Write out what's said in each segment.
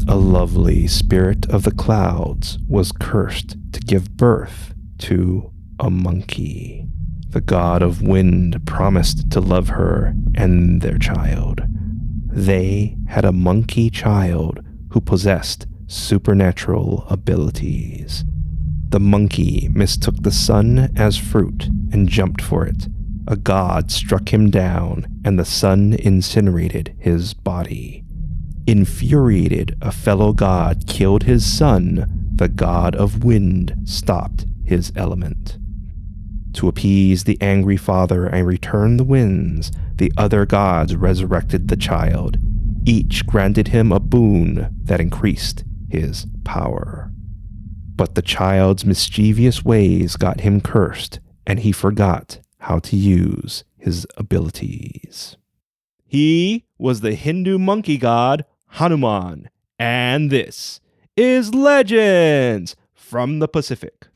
A lovely spirit of the clouds was cursed to give birth to a monkey. The god of wind promised to love her and their child. They had a monkey child who possessed supernatural abilities. The monkey mistook the sun as fruit and jumped for it. A god struck him down, and the sun incinerated his body. Infuriated, a fellow god killed his son. The god of wind stopped his element. To appease the angry father and return the winds, the other gods resurrected the child. Each granted him a boon that increased his power. But the child's mischievous ways got him cursed, and he forgot how to use his abilities. He was the Hindu monkey god Hanuman, and this is Legends from the Pacific.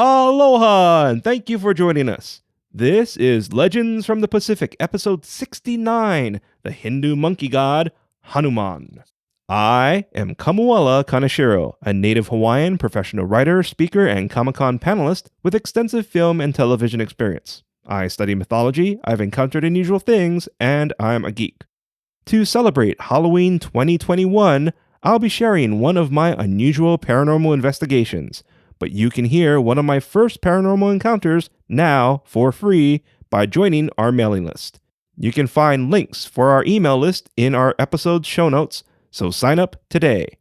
Aloha, and thank you for joining us. This is Legends from the Pacific, episode 69, the Hindu monkey god, Hanuman. I am Kamuela Kaneshiro, a native Hawaiian professional writer, speaker, and Comic-Con panelist with extensive film and television experience. I study mythology, I've encountered unusual things, and I'm a geek. To celebrate Halloween 2021, I'll be sharing one of my unusual paranormal investigations, but you can hear one of my first paranormal encounters now for free by joining our mailing list. You can find links for our email list in our episode show notes, so sign up today.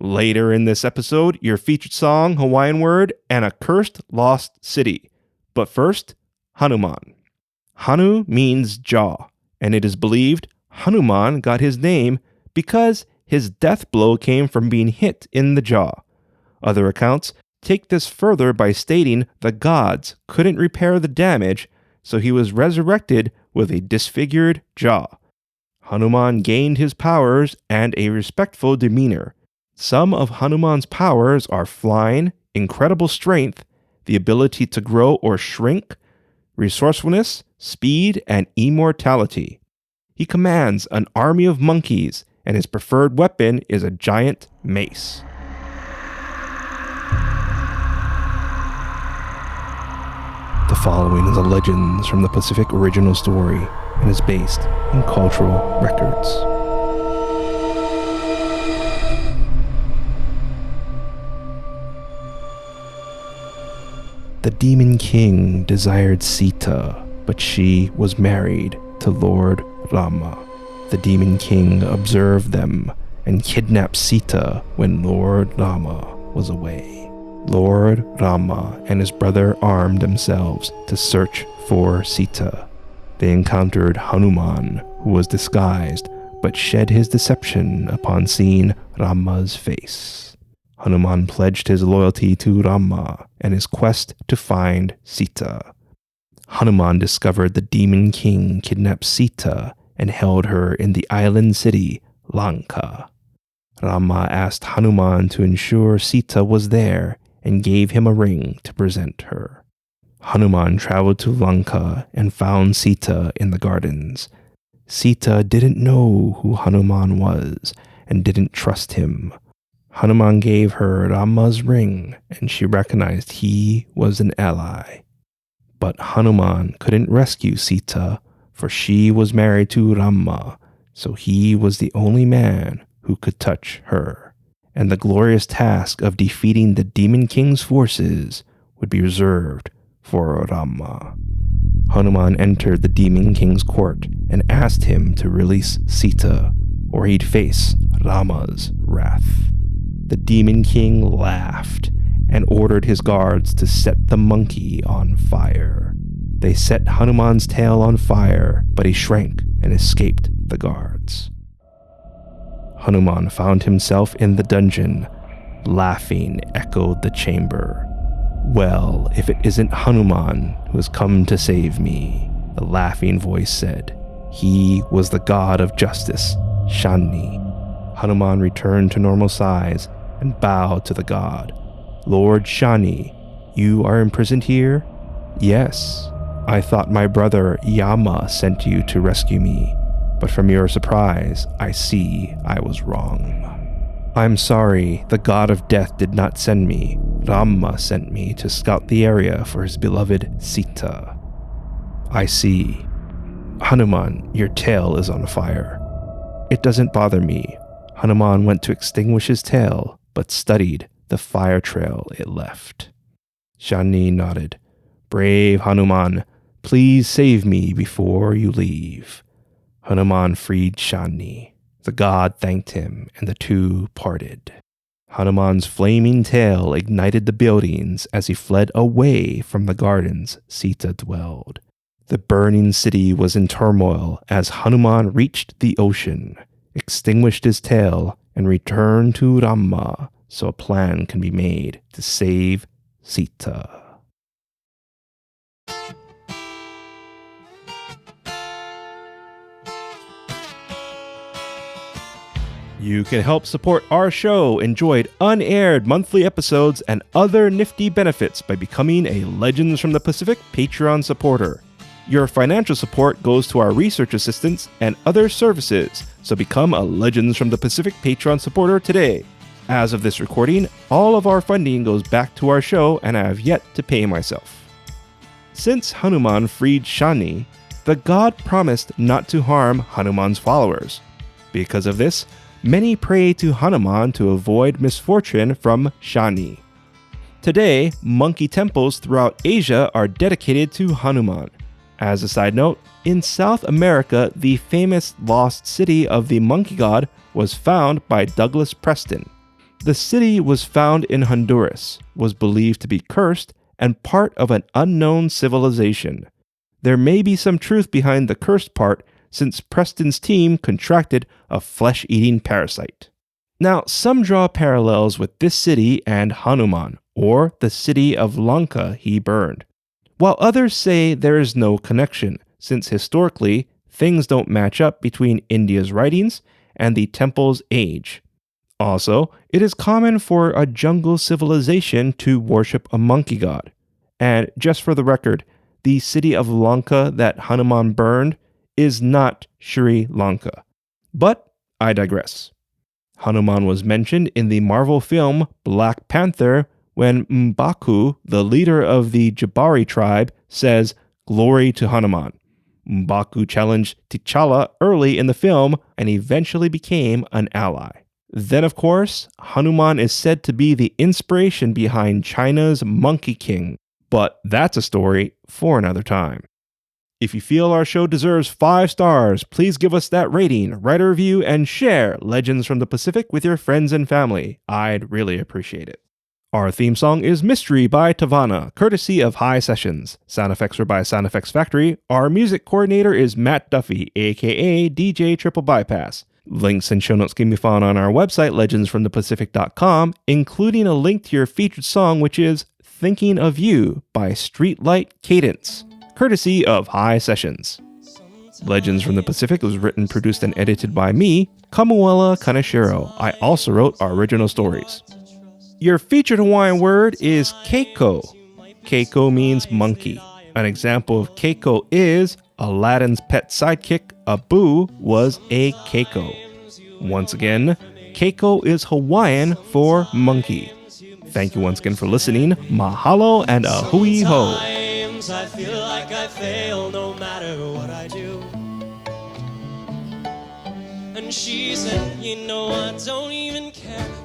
Later in this episode, your featured song, Hawaiian Word, and a cursed lost city. But first, Hanuman. Hanu means jaw, and it is believed Hanuman got his name because his death blow came from being hit in the jaw. Other accounts take this further by stating the gods couldn't repair the damage, so he was resurrected with a disfigured jaw. Hanuman gained his powers and a respectful demeanor. Some of Hanuman's powers are flying, incredible strength, the ability to grow or shrink, resourcefulness, speed, and immortality. He commands an army of monkeys, and his preferred weapon is a giant mace. The following is a Legends from the Pacific original story and is based on cultural records. The Demon King desired Sita, but she was married to Lord Rama. The Demon King observed them and kidnapped Sita when Lord Rama was away. Lord Rama and his brother armed themselves to search for Sita. They encountered Hanuman, who was disguised, but shed his deception upon seeing Rama's face. Hanuman pledged his loyalty to Rama and his quest to find Sita. Hanuman discovered the Demon King kidnapped Sita and held her in the island city, Lanka. Rama asked Hanuman to ensure Sita was there and gave him a ring to present her. Hanuman traveled to Lanka and found Sita in the gardens. Sita didn't know who Hanuman was and didn't trust him. Hanuman gave her Rama's ring, and she recognized he was an ally. But Hanuman couldn't rescue Sita, for she was married to Rama, so he was the only man who could touch her. And the glorious task of defeating the Demon King's forces would be reserved for Rama. Hanuman entered the Demon King's court and asked him to release Sita, or he'd face Rama's wrath. The Demon King laughed and ordered his guards to set the monkey on fire. They set Hanuman's tail on fire, but he shrank and escaped the guards. Hanuman found himself in the dungeon. laughing echoed the chamber. Well, if it isn't Hanuman who has come to save me, the laughing voice said. He was the god of justice, Shani. Hanuman returned to normal size and bowed to the god. Lord Shani, you are imprisoned here? Yes. I thought my brother Yama sent you to rescue me, but from your surprise, I see I was wrong. I'm sorry, the god of death did not send me. Rama sent me to scout the area for his beloved Sita. I see. Hanuman, your tail is on fire. It doesn't bother me. Hanuman went to extinguish his tail, but studied the fire trail it left. Shani nodded. Brave Hanuman, please save me before you leave. Hanuman freed Shani. The god thanked him, and the two parted. Hanuman's flaming tail ignited the buildings as he fled away from the gardens Sita dwelled. The burning city was in turmoil as Hanuman reached the ocean, extinguished his tail, and returned to Rama so a plan can be made to save Sita. You can help support our show, enjoy unaired monthly episodes, and other nifty benefits by becoming a Legends from the Pacific Patreon supporter. Your financial support goes to our research assistants and other services, so become a Legends from the Pacific Patreon supporter today. As of this recording, all of our funding goes back to our show, and I have yet to pay myself. Since Hanuman freed Shani, the god promised not to harm Hanuman's followers. Because of this, many pray to Hanuman to avoid misfortune from Shani. Today, monkey temples throughout Asia are dedicated to Hanuman. As a side note, in South America, the famous lost city of the monkey god was found by Douglas Preston. The city was found in Honduras, was believed to be cursed, and part of an unknown civilization. There may be some truth behind the cursed part, since Preston's team contracted a flesh-eating parasite. Now, some draw parallels with this city and Hanuman, or the city of Lanka he burned, while others say there is no connection, since historically, things don't match up between India's writings and the temple's age. Also, it is common for a jungle civilization to worship a monkey god. And just for the record, the city of Lanka that Hanuman burned is not Sri Lanka. But I digress. Hanuman was mentioned in the Marvel film Black Panther when M'Baku, the leader of the Jabari tribe, says, "Glory to Hanuman." M'Baku challenged T'Challa early in the film and eventually became an ally. Then, of course, Hanuman is said to be the inspiration behind China's Monkey King, but that's a story for another time. If you feel our show deserves 5 stars, please give us that rating, write a review, and share Legends from the Pacific with your friends and family. I'd really appreciate it. Our theme song is Mystery by Tavana, courtesy of High Sessions. Sound effects are by Sound Effects Factory. Our music coordinator is Matt Duffy, aka DJ Triple Bypass. Links and show notes can be found on our website, legendsfromthepacific.com, including a link to your featured song, which is Thinking of You by Streetlight Cadence, courtesy of High Sessions. Legends from the Pacific was written, produced, and edited by me, Kamuela Kaneshiro. I also wrote our original stories. Your featured Hawaiian word is keiko. Keiko means monkey. An example of keiko is Aladdin's pet sidekick, Abu, was a keiko. Once again, keiko is Hawaiian for monkey. Thank you once again for listening. Mahalo and a hui ho. I feel like I fail no matter what I do. And she said, you know, I don't even care.